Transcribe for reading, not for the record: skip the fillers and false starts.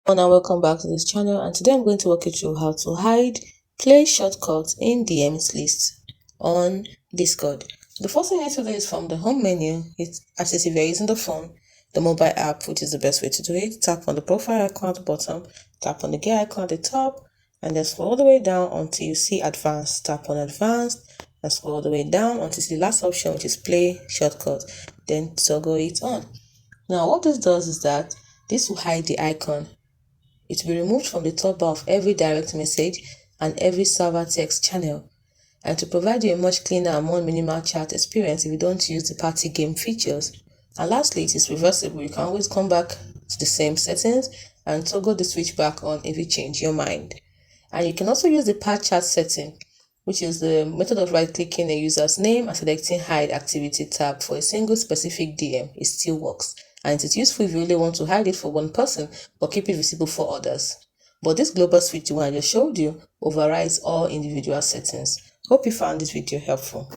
And welcome back to this channel, and today I'm going to walk you through how to hide play shortcuts in DMs list on Discord. The first thing you need to do is from the home menu, as if you're using the phone, the mobile app, which is the best way to do it. Tap on the profile icon at the bottom, tap on the gear icon at the top, and then scroll all the way down until you see advanced. Tap on advanced and scroll all the way down until you see the last option, which is play shortcut. Then toggle it on. Now what this does is that this will hide the icon. It will be removed from the top bar of every direct message and every server text channel, and to provide you a much cleaner and more minimal chat experience if you don't use the party game features. And lastly, it is reversible. You can always come back to the same settings and toggle the switch back on if you change your mind. And you can also use the part chat setting, which is the method of right-clicking a user's name and selecting hide activity tab for a single specific DM. It still works. And it is useful if you really want to hide it for one person but keep it visible for others. But this global switch one I just showed you overrides all individual settings. Hope you found this video helpful.